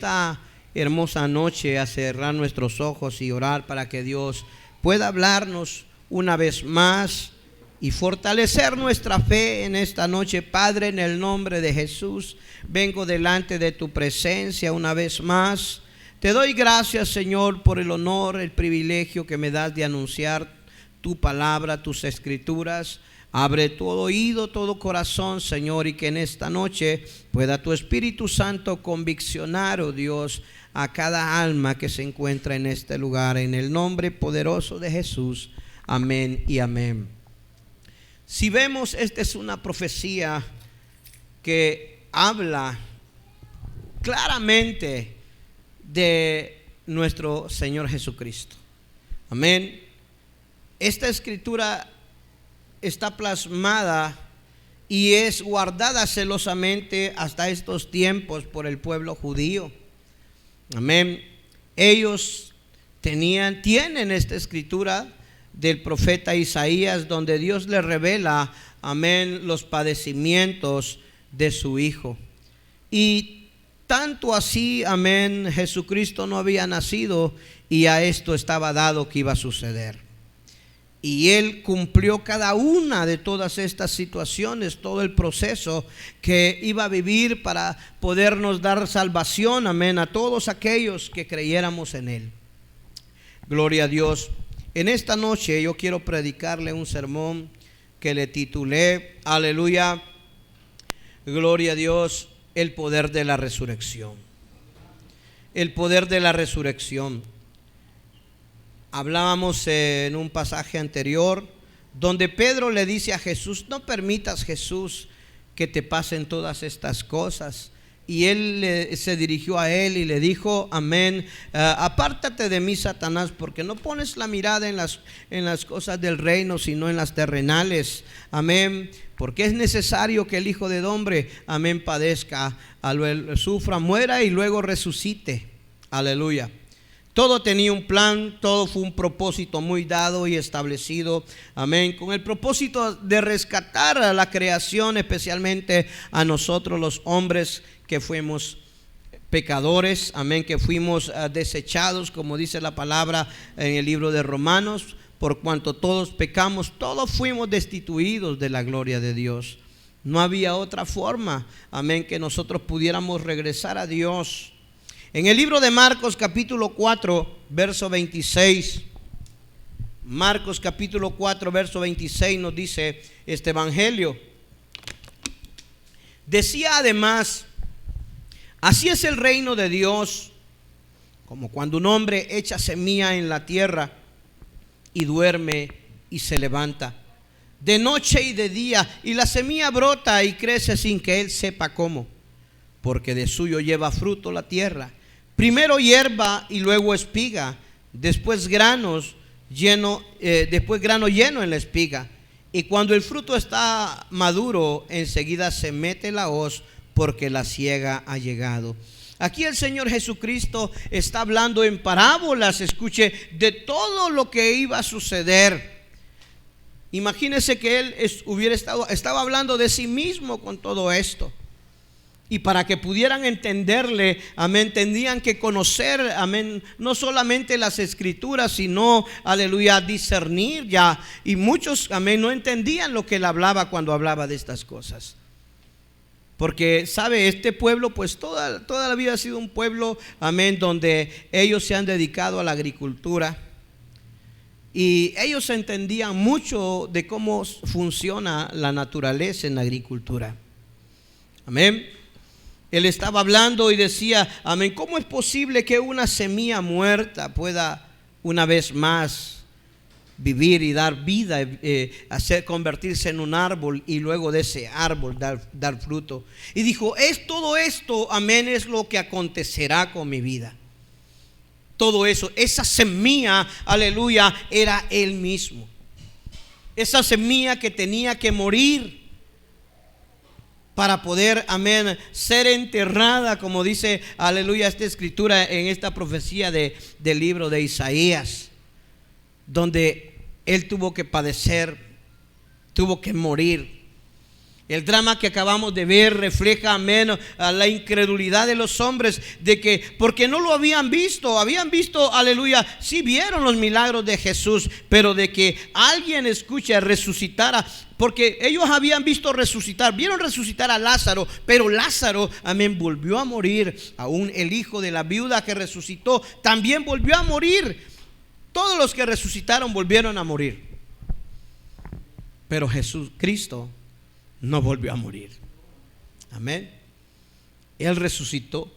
Esta hermosa noche a cerrar nuestros ojos y orar para que Dios pueda hablarnos una vez más y fortalecer nuestra fe en esta noche. Padre, en el nombre de Jesús, vengo delante de tu presencia una vez más. Te doy gracias, Señor, por el honor, el privilegio que me das de anunciar tu palabra, tus escrituras. Abre todo oído, todo corazón, Señor, y que en esta noche pueda tu Espíritu Santo conviccionar, oh Dios, a cada alma que se encuentra en este lugar. En el nombre poderoso de Jesús. Amén y amén. Si vemos, esta es una profecía que habla claramente de nuestro Señor Jesucristo. Amén. Esta escritura está plasmada y es guardada celosamente hasta estos tiempos por el pueblo judío. Amén. Ellos tienen esta escritura del profeta Isaías, donde Dios le revela, amén, los padecimientos de su Hijo. Y tanto así, amén, Jesucristo no había nacido y a esto estaba dado que iba a suceder. Y Él cumplió cada una de todas estas situaciones, todo el proceso que iba a vivir para podernos dar salvación, amén, a todos aquellos que creyéramos en Él. Gloria a Dios. En esta noche yo quiero predicarle un sermón que le titulé, aleluya, gloria a Dios, el poder de la resurrección. El poder de la resurrección. Hablábamos en un pasaje anterior donde Pedro le dice a Jesús: no permitas, Jesús, que te pasen todas estas cosas. Y él se dirigió a él y le dijo, amén, apártate de mí, Satanás, porque no pones la mirada en las cosas del reino, sino en las terrenales. Amén. Porque es necesario que el Hijo del Hombre, amén, padezca, sufra, muera y luego resucite. Aleluya. Todo tenía un plan, todo fue un propósito muy dado y establecido, amén, con el propósito de rescatar a la creación, especialmente a nosotros los hombres que fuimos pecadores, amén, que fuimos desechados, como dice la palabra en el libro de Romanos, por cuanto todos pecamos, todos fuimos destituidos de la gloria de Dios. No había otra forma, amén, que nosotros pudiéramos regresar a Dios. En el libro de Marcos capítulo 4 verso 26, Marcos capítulo 4 verso 26 nos dice este evangelio. Decía además: así es el reino de Dios, como cuando un hombre echa semilla en la tierra y duerme y se levanta de noche y de día, y la semilla brota y crece sin que él sepa cómo, porque de suyo lleva fruto la tierra. Primero hierba y luego espiga, después grano lleno en la espiga. Y cuando el fruto está maduro, enseguida se mete la hoz, porque la siega ha llegado. Aquí el Señor Jesucristo está hablando en parábolas, escuche, de todo lo que iba a suceder. Imagínese que Él estaba hablando de sí mismo con todo esto. Y para que pudieran entenderle, amén, tendrían que conocer, amén, no solamente las escrituras, sino, aleluya, discernir ya. Y muchos, amén, no entendían lo que él hablaba cuando hablaba de estas cosas. Porque, sabe, este pueblo, pues toda la vida ha sido un pueblo, amén, donde ellos se han dedicado a la agricultura. Y ellos entendían mucho de cómo funciona la naturaleza en la agricultura. Amén. Él estaba hablando y decía, amén, ¿cómo es posible que una semilla muerta pueda una vez más vivir y dar vida, convertirse en un árbol y luego de ese árbol dar fruto? Y dijo, todo esto, amén, es lo que acontecerá con mi vida. Todo eso, esa semilla, aleluya, era Él mismo. Esa semilla que tenía que morir para poder, amén, ser enterrada, como dice, aleluya, esta escritura en esta profecía del libro de Isaías, donde Él tuvo que padecer, tuvo que morir. El drama que acabamos de ver refleja, amén, a la incredulidad de los hombres, de que porque no lo habían visto, aleluya, sí vieron los milagros de Jesús, pero de que alguien escuche resucitara, porque ellos habían visto resucitar, vieron resucitar a Lázaro, pero Lázaro, amén, volvió a morir. Aún el hijo de la viuda que resucitó también volvió a morir. Todos los que resucitaron volvieron a morir, pero Jesucristo no volvió a morir. Amén. Él resucitó.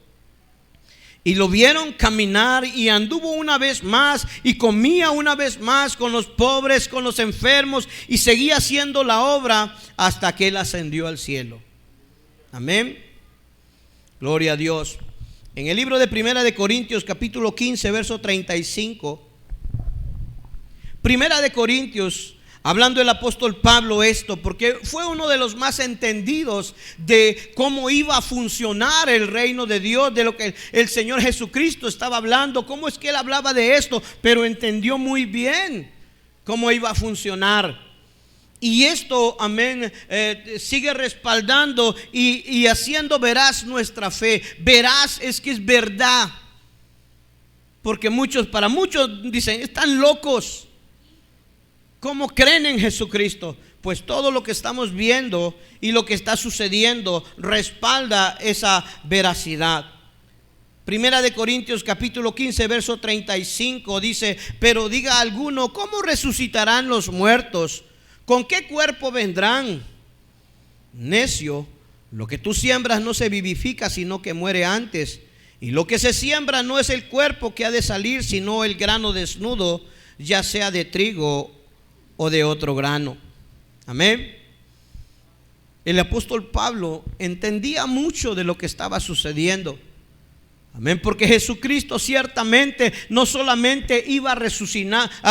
Y lo vieron caminar y anduvo una vez más y comía una vez más con los pobres, con los enfermos, y seguía haciendo la obra hasta que Él ascendió al cielo. Amén. Gloria a Dios. En el libro de Primera de Corintios, capítulo 15, verso 35. Primera de Corintios, hablando el apóstol Pablo esto, porque fue uno de los más entendidos de cómo iba a funcionar el reino de Dios, de lo que el Señor Jesucristo estaba hablando, cómo es que Él hablaba de esto, pero entendió muy bien cómo iba a funcionar. Y esto, amén, sigue respaldando y haciendo veraz nuestra fe. Veraz es que es verdad, porque para muchos dicen, están locos. ¿Cómo creen en Jesucristo? Pues todo lo que estamos viendo y lo que está sucediendo respalda esa veracidad. Primera de Corintios capítulo 15 verso 35 dice: pero diga alguno, ¿cómo resucitarán los muertos? ¿Con qué cuerpo vendrán? Necio, lo que tú siembras no se vivifica, sino que muere antes. Y lo que se siembra no es el cuerpo que ha de salir, sino el grano desnudo, ya sea de trigo o de otro grano. Amén. El apóstol Pablo entendía mucho de lo que estaba sucediendo. Amén, porque Jesucristo ciertamente no solamente iba a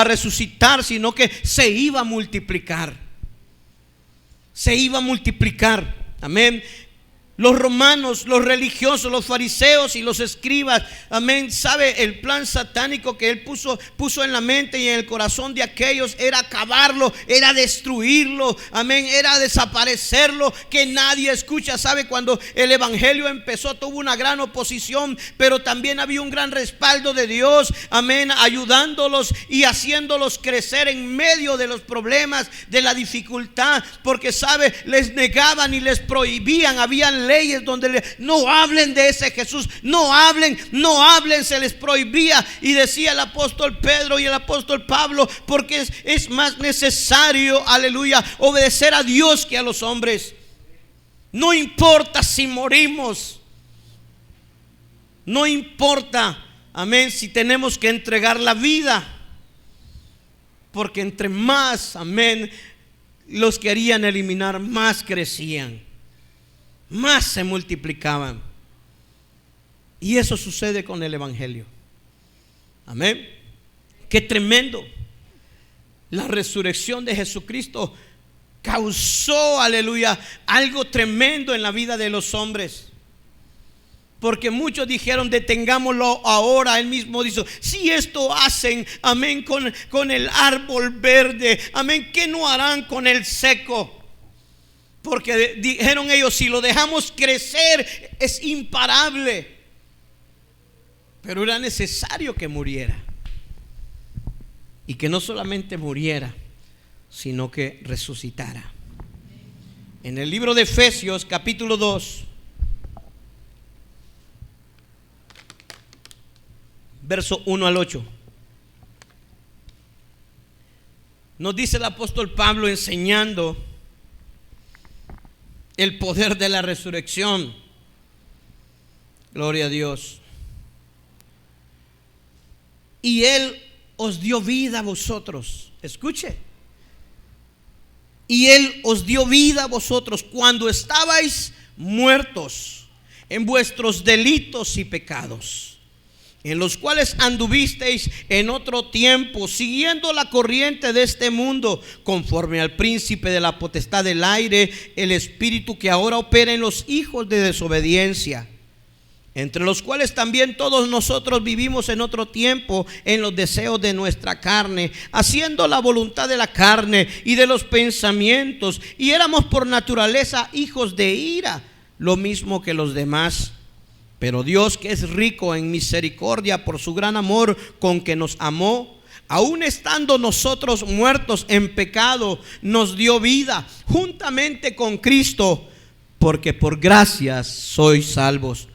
resucitar, sino que se iba a multiplicar. Se iba a multiplicar. Amén. Los romanos, los religiosos, los fariseos y los escribas, amén, sabe, el plan satánico que él puso en la mente y en el corazón de aquellos era acabarlo, era destruirlo, amén, era desaparecerlo, que nadie escucha. Sabe, cuando el evangelio empezó tuvo una gran oposición, pero también había un gran respaldo de Dios, amén, ayudándolos y haciéndolos crecer en medio de los problemas, de la dificultad, porque sabe, les negaban y les prohibían. Habían leyes donde no hablen de ese Jesús, no hablen, se les prohibía. Y decía el apóstol Pedro y el apóstol Pablo, porque es más necesario, aleluya, obedecer a Dios que a los hombres. No importa si morimos, no importa, amén, si tenemos que entregar la vida, porque entre más, amén, los querían eliminar, más crecían, más se multiplicaban. Y eso sucede con el evangelio. Amén. Qué tremendo. La resurrección de Jesucristo causó, aleluya, algo tremendo en la vida de los hombres. Porque muchos dijeron, detengámoslo ahora. Él mismo dijo, si esto hacen, amén, con el árbol verde, amén, ¿qué no harán con el seco? Porque dijeron ellos, si lo dejamos crecer es imparable. Pero era necesario que muriera. Y que no solamente muriera, sino que resucitara. En el libro de Efesios capítulo 2, verso 1 al 8, nos dice el apóstol Pablo enseñando el poder de la resurrección. Gloria a Dios. Y Él os dio vida a vosotros. Escuche. Y Él os dio vida a vosotros cuando estabais muertos en vuestros delitos y pecados, en los cuales anduvisteis en otro tiempo, siguiendo la corriente de este mundo, conforme al príncipe de la potestad del aire, el espíritu que ahora opera en los hijos de desobediencia, entre los cuales también todos nosotros vivimos en otro tiempo en los deseos de nuestra carne, haciendo la voluntad de la carne y de los pensamientos, y éramos por naturaleza hijos de ira, lo mismo que los demás. Pero Dios, que es rico en misericordia por su gran amor con que nos amó, aun estando nosotros muertos en pecado, nos dio vida juntamente con Cristo, porque por gracia sois salvos.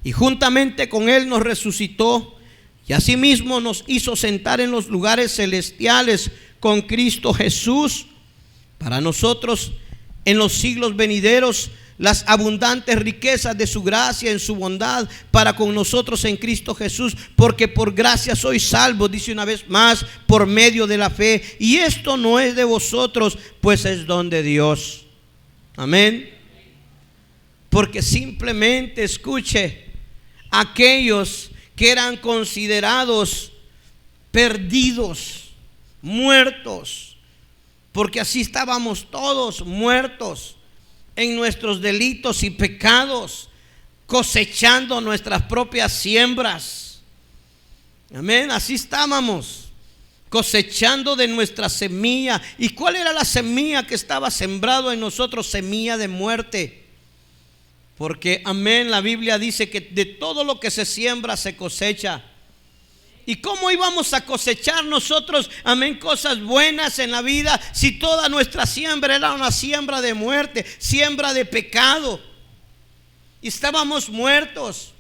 Y juntamente con Él nos resucitó, y asimismo nos hizo sentar en los lugares celestiales con Cristo Jesús, para nosotros en los siglos venideros las abundantes riquezas de su gracia en su bondad para con nosotros en Cristo Jesús, porque por gracia sois salvos, dice una vez más, por medio de la fe. Y esto no es de vosotros, pues es don de Dios. Amén. Porque simplemente, escuche, aquellos que eran considerados perdidos, muertos, porque así estábamos todos muertos en nuestros delitos y pecados, cosechando nuestras propias siembras. Amén, así estábamos, cosechando de nuestra semilla. ¿Y cuál era la semilla que estaba sembrado en nosotros? Semilla de muerte. Porque, amén, la Biblia dice que de todo lo que se siembra se cosecha. ¿Y cómo íbamos a cosechar nosotros, amén, cosas buenas en la vida si toda nuestra siembra era una siembra de muerte, siembra de pecado? Y estábamos muertos.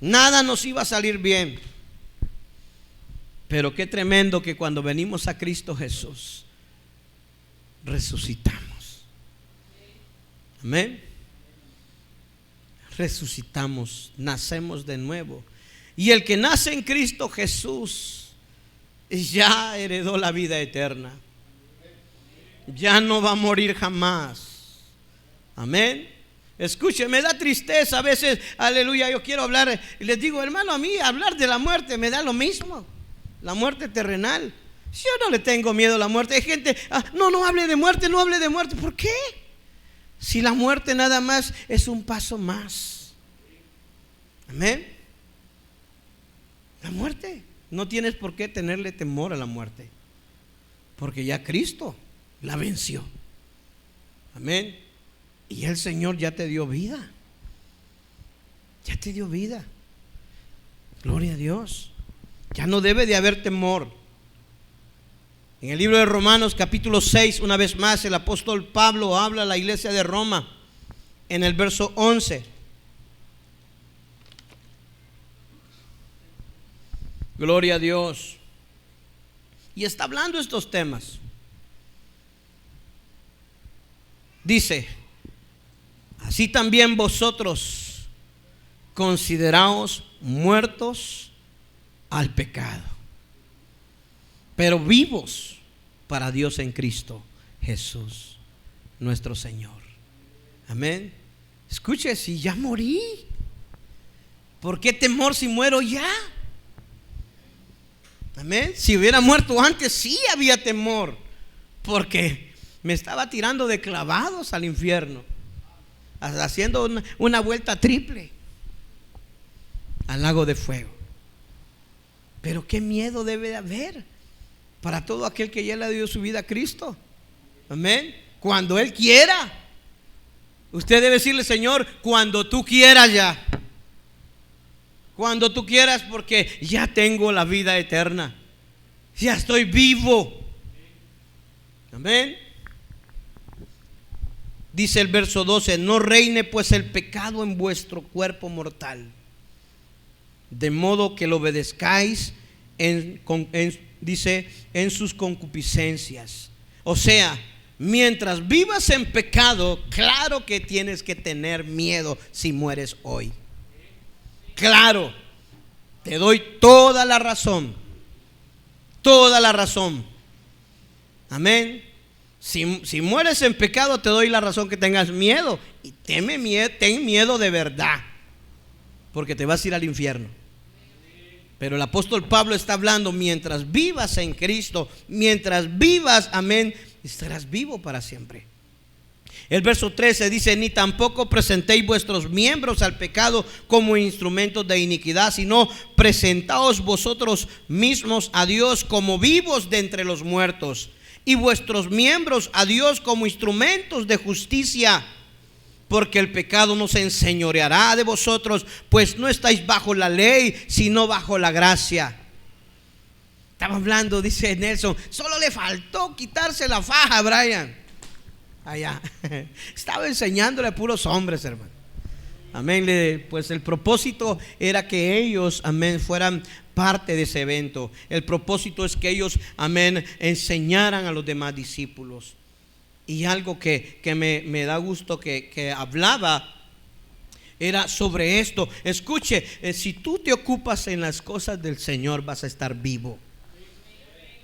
Nada nos iba a salir bien. Pero qué tremendo que cuando venimos a Cristo Jesús, resucitamos. Amén. Resucitamos, nacemos de nuevo. Y el que nace en Cristo Jesús ya heredó la vida eterna. Ya no va a morir jamás. Amén. Escuche, me da tristeza a veces, aleluya, yo quiero hablar, y les digo, hermano, a mí hablar de la muerte me da lo mismo. La muerte terrenal. Yo no le tengo miedo a la muerte. Hay gente, no hable de muerte, no hable de muerte. ¿Por qué? Si la muerte nada más es un paso más. Amén. La muerte, no tienes por qué tenerle temor a la muerte, porque ya Cristo la venció. Amén. Y el Señor ya te dio vida. Ya te dio vida. Gloria a Dios. Ya no debe de haber temor. En el libro de Romanos capítulo 6, una vez más el apóstol Pablo habla a la iglesia de Roma en el verso 11. Gloria a Dios. Y está hablando estos temas. Dice: así también vosotros consideraos muertos al pecado, pero vivos para Dios en Cristo Jesús nuestro Señor. Amén. Escuche, si ya morí, ¿por qué temor si muero ya? Amén. Si hubiera muerto antes, sí había temor, porque me estaba tirando de clavados al infierno, haciendo una vuelta triple al lago de fuego. Pero qué miedo debe de haber para todo aquel que ya le dio su vida a Cristo. Amén. Cuando Él quiera. Usted debe decirle: Señor, cuando tú quieras ya. Cuando tú quieras, porque ya tengo la vida eterna. Ya estoy vivo. Amén. Dice el verso 12: no reine pues el pecado en vuestro cuerpo mortal, de modo que lo obedezcáis dice, en sus concupiscencias. O sea, mientras vivas en pecado, claro que tienes que tener miedo si mueres hoy. Claro, te doy toda la razón. Toda la razón. Amén. Si mueres en pecado, te doy la razón que tengas miedo. Y ten miedo de verdad, porque te vas a ir al infierno. Pero el apóstol Pablo está hablando: mientras vivas en Cristo, mientras vivas, amén, estarás vivo para siempre. El verso 13 dice: ni tampoco presentéis vuestros miembros al pecado como instrumentos de iniquidad, sino presentaos vosotros mismos a Dios como vivos de entre los muertos, y vuestros miembros a Dios como instrumentos de justicia. Porque el pecado no se enseñoreará de vosotros, pues no estáis bajo la ley, sino bajo la gracia. Estaba hablando, dice Nelson, solo le faltó quitarse la faja, Brian. Allá. Estaba enseñándole a puros hombres, hermano. Amén. Pues el propósito era que ellos, amén, fueran parte de ese evento. El propósito es que ellos, amén, enseñaran a los demás discípulos. Y algo que me da gusto que hablaba era sobre esto. Escuche, si tú te ocupas en las cosas del Señor, vas a estar vivo.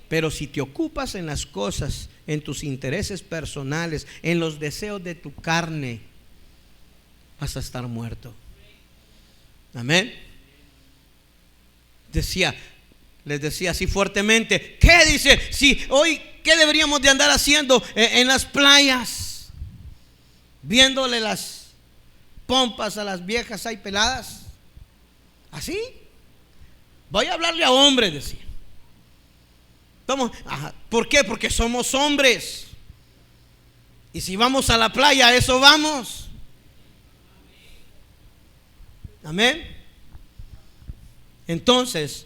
Pero si te ocupas en las cosas, en tus intereses personales, en los deseos de tu carne, vas a estar muerto. Amén. Les decía así fuertemente: ¿qué dice? Si hoy, ¿qué deberíamos de andar haciendo en las playas? Viéndole las pompas a las viejas ahí peladas. ¿Así? Voy a hablarle a hombres, decía. Vamos, ¿por qué? Porque somos hombres. Y si vamos a la playa, a eso vamos. Amén. Entonces,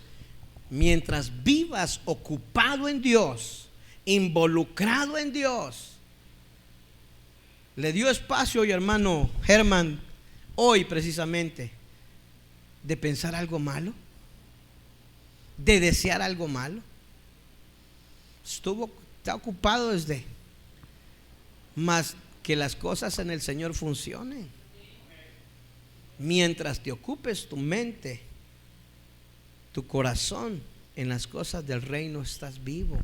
mientras vivas ocupado en Dios, involucrado en Dios, le dio espacio, y hermano Germán, hoy precisamente, de pensar algo malo, de desear algo malo. Está ocupado desde más que las cosas en el Señor funcionen. Mientras te ocupes tu mente, tu corazón en las cosas del reino, estás vivo.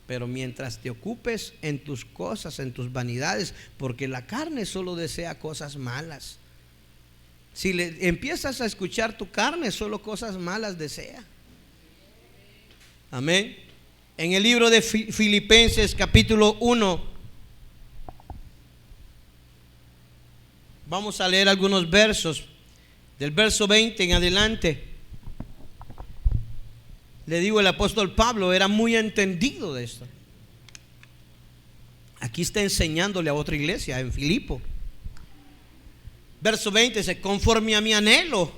Pero mientras te ocupes en tus cosas, en tus vanidades, porque la carne solo desea cosas malas. Si le empiezas a escuchar tu carne, solo cosas malas desea. Amén. En el libro de Filipenses capítulo 1, vamos a leer algunos versos. Del verso 20 en adelante. Le digo, el apóstol Pablo era muy entendido de esto. Aquí está enseñándole a otra iglesia en Filipo. Verso 20 dice: conforme a mi anhelo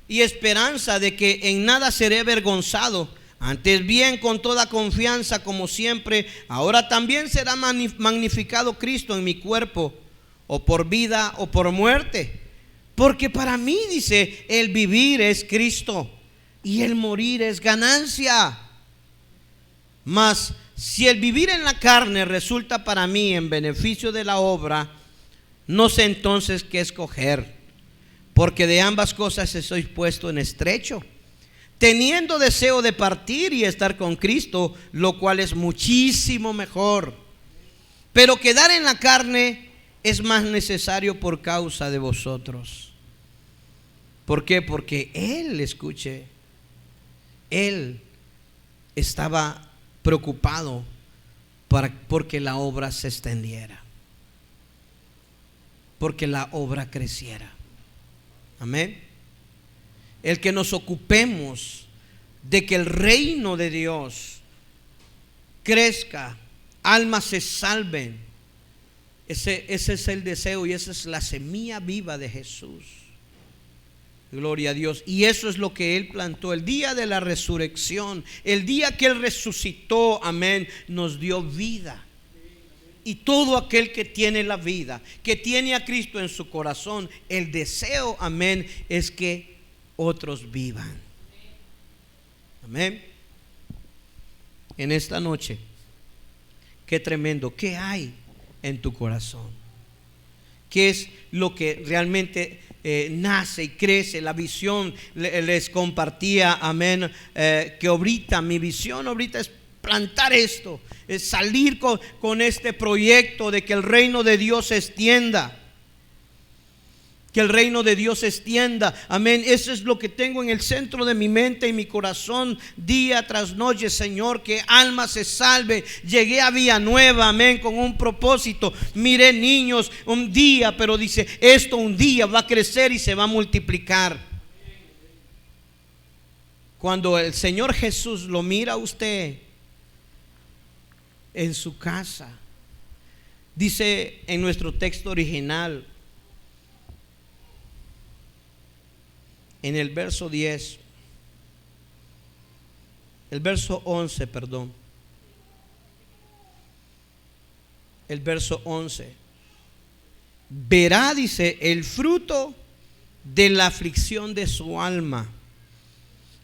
y esperanza de que en nada seré avergonzado, antes bien con toda confianza como siempre, ahora también será magnificado Cristo en mi cuerpo, o por vida o por muerte. Porque para mí, dice, el vivir es Cristo y el morir es ganancia. Mas si el vivir en la carne resulta para mí en beneficio de la obra, no sé entonces qué escoger, porque de ambas cosas estoy puesto en estrecho, teniendo deseo de partir y estar con Cristo, lo cual es muchísimo mejor. Pero quedar en la carne es más necesario por causa de vosotros. ¿Por qué? Porque Él, escuche, Él estaba preocupado porque la obra se extendiera, porque la obra creciera. Amén. El que nos ocupemos de que el reino de Dios crezca, almas se salven. Ese es el deseo y esa es la semilla viva de Jesús. Gloria a Dios. Y eso es lo que Él plantó el día de la resurrección, el día que Él resucitó. Amén. Nos dio vida. Y todo aquel que tiene la vida, que tiene a Cristo en su corazón, el deseo, amén, es que otros vivan. Amén. En esta noche, qué tremendo, ¿qué hay en tu corazón? ¿Qué es lo que realmente nace y crece? La visión, les compartía, amén, que ahorita mi visión ahorita es plantar esto, es salir con este proyecto de que el reino de Dios se extienda. Que el reino de Dios se extienda. Amén. Eso es lo que tengo en el centro de mi mente y mi corazón día tras noche, Señor. Que alma se salve. Llegué a Villanueva, amén, con un propósito. Miré niños un día, pero dice, esto un día va a crecer y se va a multiplicar. Cuando el Señor Jesús lo mira a usted en su casa, dice en nuestro texto original, en el verso 10, el verso 11, perdón, el verso 11, verá, dice, el fruto de la aflicción de su alma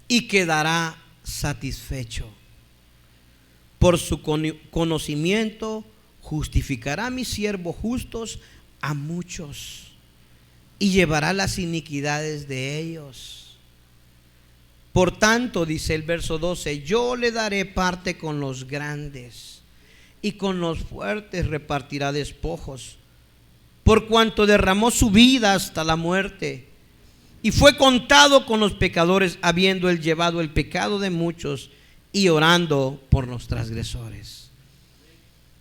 y quedará satisfecho. Por su conocimiento justificará a mis siervos justos a muchos y llevará las iniquidades de ellos. Por tanto, dice el verso 12, yo le daré parte con los grandes y con los fuertes repartirá despojos, por cuanto derramó su vida hasta la muerte y fue contado con los pecadores, habiendo él llevado el pecado de muchos y orando por los transgresores.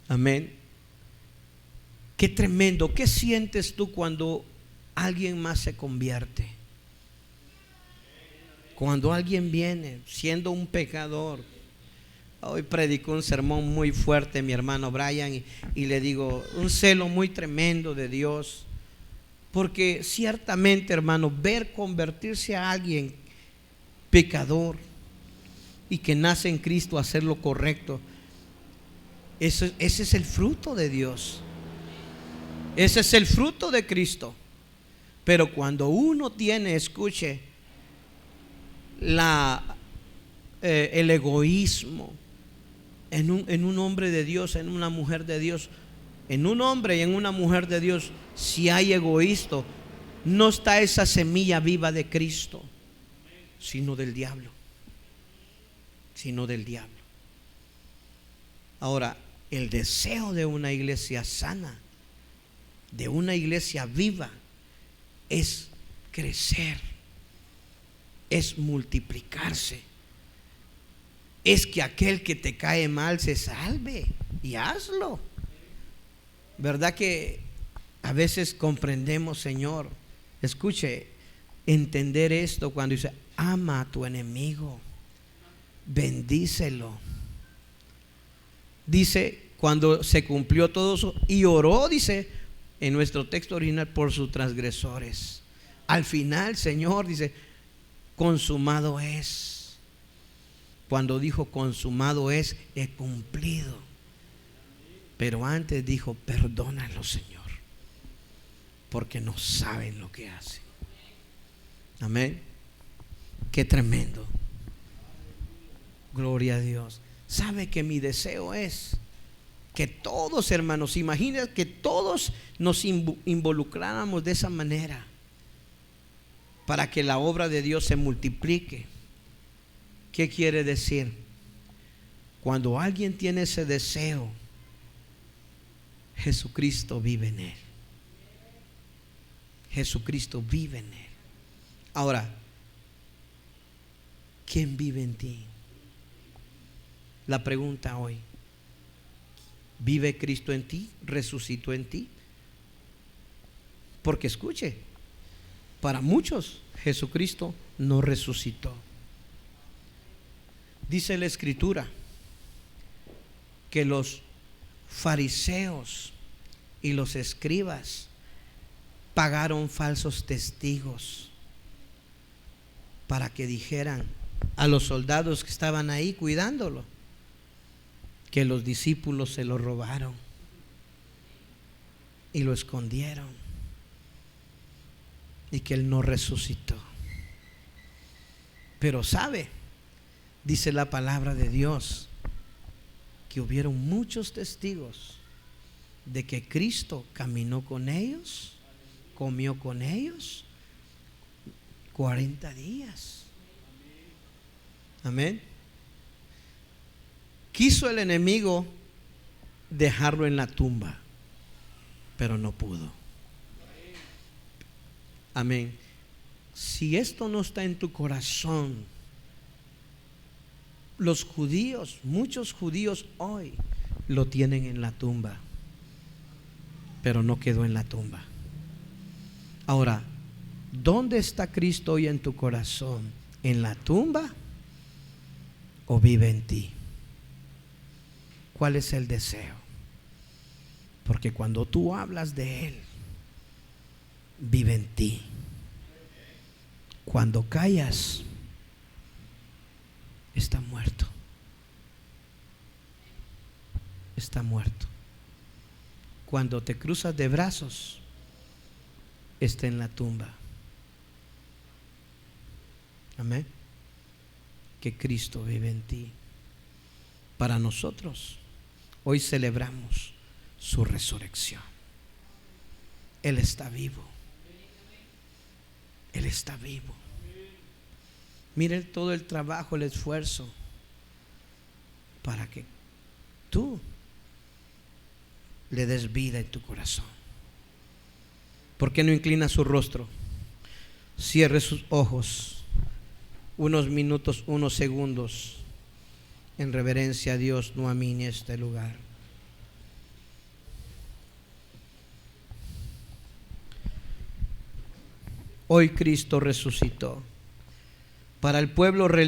Amén. Qué tremendo. ¿Qué sientes tú cuando alguien más se convierte? Cuando alguien viene siendo un pecador. Hoy predicó un sermón muy fuerte mi hermano Brian y le digo, un celo muy tremendo de Dios. Porque ciertamente, hermano, ver convertirse a alguien pecador y que nace en Cristo a hacer lo correcto, ese es el fruto de Dios. Ese es el fruto de Cristo. Pero cuando uno tiene, escuche, el egoísmo en un hombre de Dios, en una mujer de Dios, en un hombre y en una mujer de Dios, si hay egoísmo, no está esa semilla viva de Cristo, sino del diablo. Sino del diablo. Ahora, el deseo de una iglesia sana, de una iglesia viva, es crecer, es multiplicarse, es que aquel que te cae mal se salve, y hazlo. ¿Verdad que a veces comprendemos, Señor? Escuche, entender esto cuando dice, ama a tu enemigo, bendícelo. Dice, cuando se cumplió todo eso, y oró, dice en nuestro texto original, por sus transgresores. Al final, Señor, dice, consumado es. Cuando dijo consumado es, he cumplido. Pero antes dijo, perdónalo, Señor, porque no saben lo que hacen. Amén. Qué tremendo. Gloria a Dios. Sabe que mi deseo es que todos, hermanos, imagina que todos nos involucráramos de esa manera para que la obra de Dios se multiplique. ¿Qué quiere decir? Cuando alguien tiene ese deseo, Jesucristo vive en él. Jesucristo vive en él. Ahora, ¿quién vive en ti? La pregunta hoy, ¿vive Cristo en ti? ¿Resucitó en ti? Porque escuche, para muchos Jesucristo no resucitó. Dice la Escritura que los fariseos y los escribas pagaron falsos testigos para que dijeran a los soldados que estaban ahí cuidándolo que los discípulos se lo robaron y lo escondieron y que él no resucitó. Pero sabe, dice la palabra de Dios, que hubieron muchos testigos de que Cristo caminó con ellos, comió con ellos 40 días. Amén. Quiso el enemigo dejarlo en la tumba, pero no pudo. Amén. Si esto no está en tu corazón, los judíos, muchos judíos hoy lo tienen en la tumba, pero no quedó en la tumba. Ahora, ¿dónde está Cristo hoy en tu corazón? ¿En la tumba o vive en ti? ¿Cuál es el deseo? Porque cuando tú hablas de Él, vive en ti. Cuando callas, está muerto. Está muerto. Cuando te cruzas de brazos, está en la tumba. Amén. Que Cristo vive en ti. Para nosotros, hoy celebramos su resurrección. Él está vivo. Él está vivo. Mire todo el trabajo, el esfuerzo para que tú le des vida en tu corazón. ¿Por qué no inclina su rostro? Cierre sus ojos unos minutos, unos segundos, en reverencia a Dios, no a mí ni a este lugar. Hoy Cristo resucitó. Para el pueblo religioso